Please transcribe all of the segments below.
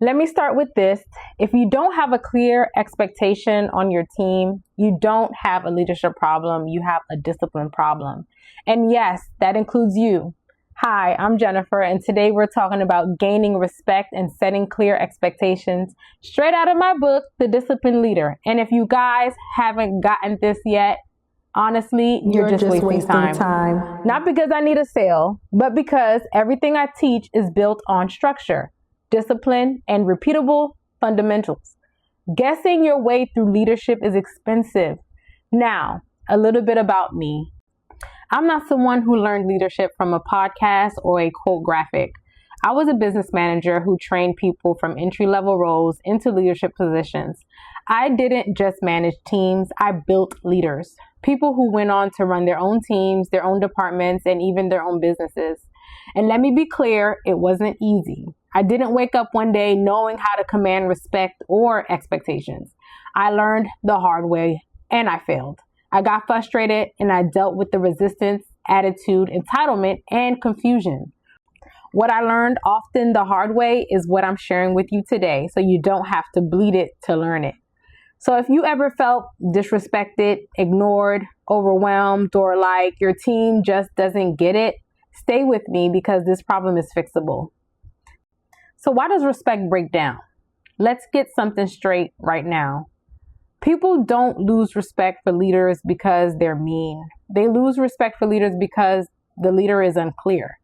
Let me start with this. If you don't have a clear expectation on your team, you don't have a leadership problem, you have a discipline problem. And yes, that includes you. Hi, I'm Jennifer, and today we're talking about gaining respect and setting clear expectations straight out of my book, The Disciplined Leader. And if you guys haven't gotten this yet, honestly, you're just wasting time. Not because I need a sale, but because everything I teach is built on structure, discipline, and repeatable fundamentals. Guessing your way through leadership is expensive. Now, a little bit about me. I'm not someone who learned leadership from a podcast or a quote graphic. I was a business manager who trained people from entry-level roles into leadership positions. I didn't just manage teams, I built leaders. People who went on to run their own teams, their own departments, and even their own businesses. And let me be clear, it wasn't easy. I didn't wake up one day knowing how to command respect or expectations. I learned the hard way and I failed. I got frustrated and I dealt with the resistance, attitude, entitlement, and confusion. What I learned often the hard way is what I'm sharing with you today, so you don't have to bleed it to learn it. So if you ever felt disrespected, ignored, overwhelmed, or like your team just doesn't get it, stay with me because this problem is fixable. So why does respect break down? Let's get something straight right now. People don't lose respect for leaders because they're mean. They lose respect for leaders because the leader is unclear.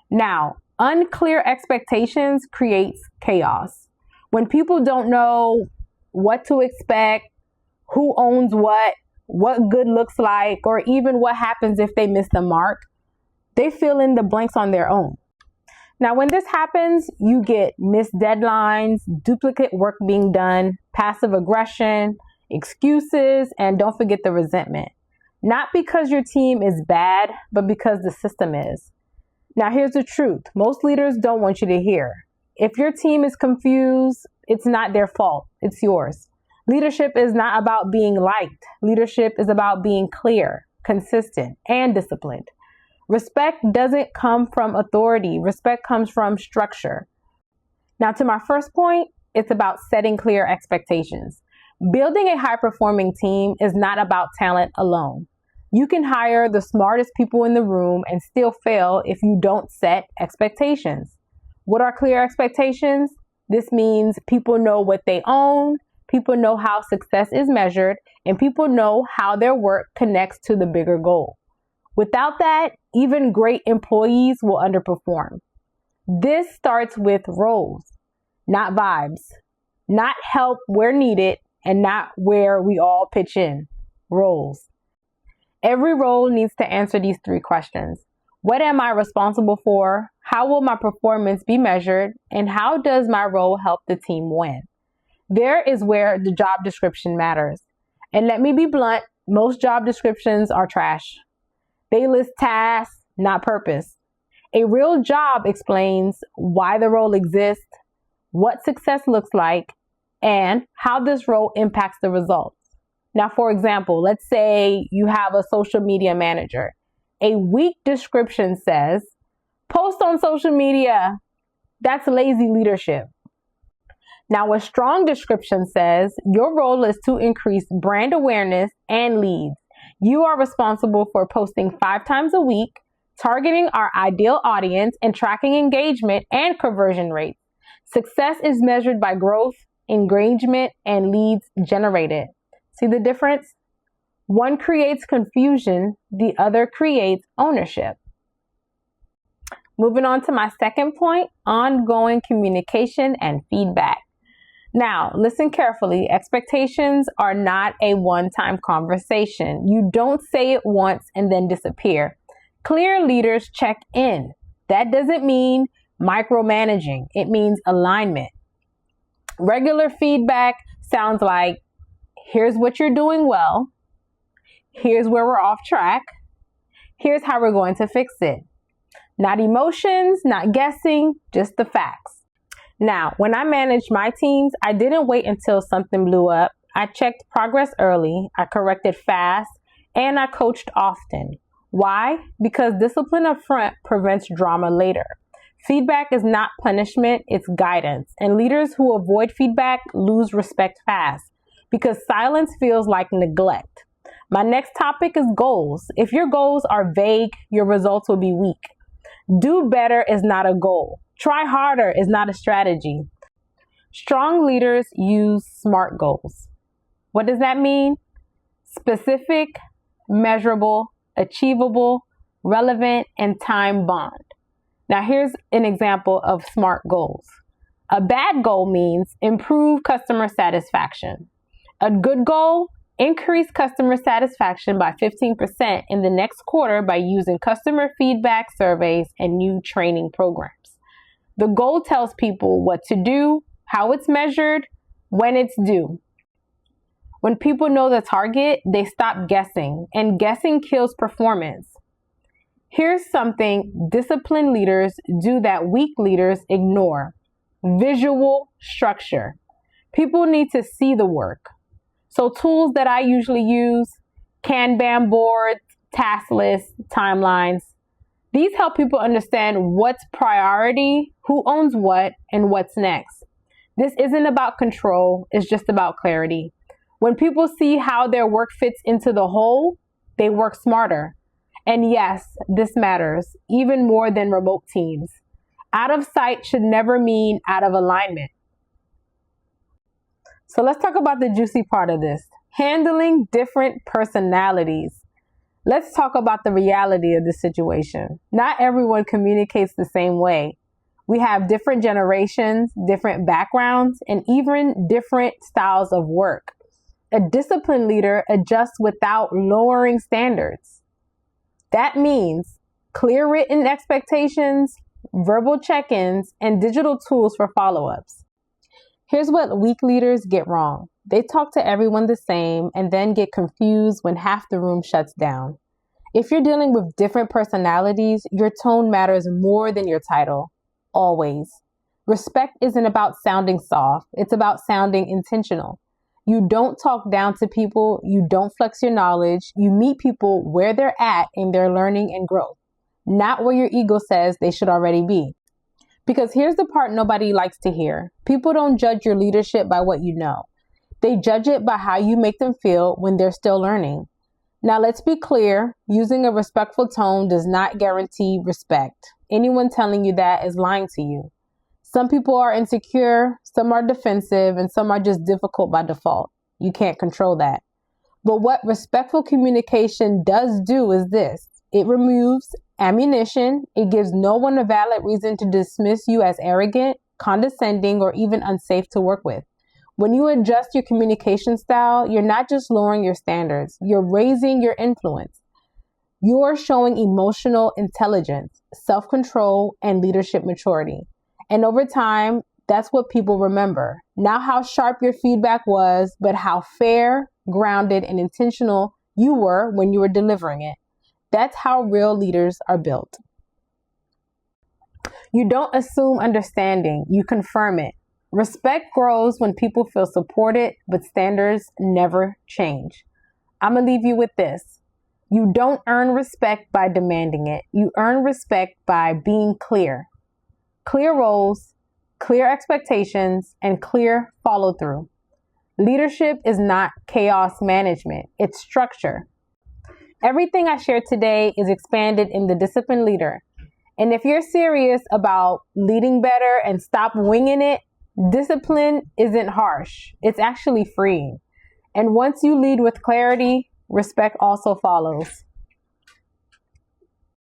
Now, unclear expectations creates chaos. When people don't know what to expect, who owns what good looks like, or even what happens if they miss the mark, they fill in the blanks on their own. Now, when this happens, you get missed deadlines, duplicate work being done, passive aggression, excuses, and don't forget the resentment. Not because your team is bad, but because the system is. Now, here's the truth. Most leaders don't want you to hear. If your team is confused, it's not their fault. It's yours. Leadership is not about being liked. Leadership is about being clear, consistent, and disciplined. Respect doesn't come from authority. Respect comes from structure. Now, to my first point, it's about setting clear expectations. Building a high-performing team is not about talent alone. You can hire the smartest people in the room and still fail if you don't set expectations. What are clear expectations? This means people know what they own, people know how success is measured, and people know how their work connects to the bigger goal. Without that, even great employees will underperform. This starts with roles, not vibes, not help where needed, and not where we all pitch in. Roles. Every role needs to answer these three questions. What am I responsible for? How will my performance be measured? And how does my role help the team win? There is where the job description matters. And let me be blunt, most job descriptions are trash. They list tasks, not purpose. A real job explains why the role exists, what success looks like, and how this role impacts the results. Now, for example, let's say you have a social media manager. A weak description says, post on social media. That's lazy leadership. Now, a strong description says, your role is to increase brand awareness and leads. You are responsible for posting 5 times a week, targeting our ideal audience, and tracking engagement and conversion rates. Success is measured by growth, engagement, and leads generated. See the difference? One creates confusion, the other creates ownership. Moving on to my second point, ongoing communication and feedback. Now, listen carefully. Expectations are not a one-time conversation. You don't say it once and then disappear. Clear leaders check in. That doesn't mean micromanaging. It means alignment. Regular feedback sounds like, here's what you're doing well. Here's where we're off track. Here's how we're going to fix it. Not emotions, not guessing, just the facts. Now, when I managed my teams, I didn't wait until something blew up. I checked progress early, I corrected fast, and I coached often. Why? Because discipline up front prevents drama later. Feedback is not punishment, it's guidance. And leaders who avoid feedback lose respect fast because silence feels like neglect. My next topic is goals. If your goals are vague, your results will be weak. Do better is not a goal. Try harder is not a strategy. Strong leaders use SMART goals. What does that mean? Specific, measurable, achievable, relevant, and time-bound. Now here's an example of SMART goals. A bad goal means improve customer satisfaction. A good goal, increase customer satisfaction by 15% in the next quarter by using customer feedback surveys and new training programs. The goal tells people what to do, how it's measured, when it's due. When people know the target, they stop guessing, and guessing kills performance. Here's something disciplined leaders do that weak leaders ignore. Visual structure. People need to see the work. So tools that I usually use, Kanban boards, task lists, timelines. These help people understand what's priority, who owns what, and what's next. This isn't about control, it's just about clarity. When people see how their work fits into the whole, they work smarter. And yes, this matters, even more than remote teams. Out of sight should never mean out of alignment. So let's talk about the juicy part of this. Handling different personalities. Let's talk about the reality of the situation. Not everyone communicates the same way. We have different generations, different backgrounds, and even different styles of work. A disciplined leader adjusts without lowering standards. That means clear written expectations, verbal check-ins, and digital tools for follow-ups. Here's what weak leaders get wrong. They talk to everyone the same and then get confused when half the room shuts down. If you're dealing with different personalities, your tone matters more than your title. Always. Respect isn't about sounding soft. It's about sounding intentional. You don't talk down to people. You don't flex your knowledge. You meet people where they're at in their learning and growth, not where your ego says they should already be. Because here's the part nobody likes to hear. People don't judge your leadership by what you know. They judge it by how you make them feel when they're still learning. Now, let's be clear. Using a respectful tone does not guarantee respect. Anyone telling you that is lying to you. Some people are insecure, some are defensive, and some are just difficult by default. You can't control that. But what respectful communication does do is this. It removes ammunition. It gives no one a valid reason to dismiss you as arrogant, condescending, or even unsafe to work with. When you adjust your communication style, you're not just lowering your standards, you're raising your influence. You're showing emotional intelligence, self-control, and leadership maturity. And over time, that's what people remember. Not how sharp your feedback was, but how fair, grounded, and intentional you were when you were delivering it. That's how real leaders are built. You don't assume understanding, you confirm it. Respect grows when people feel supported, but standards never change. I'm going to leave you with this. You don't earn respect by demanding it. You earn respect by being clear. Clear roles, clear expectations, and clear follow-through. Leadership is not chaos management, it's structure. Everything I shared today is expanded in the Disciplined Leader. And if you're serious about leading better and stop winging it, discipline isn't harsh. It's actually freeing. And once you lead with clarity, respect also follows.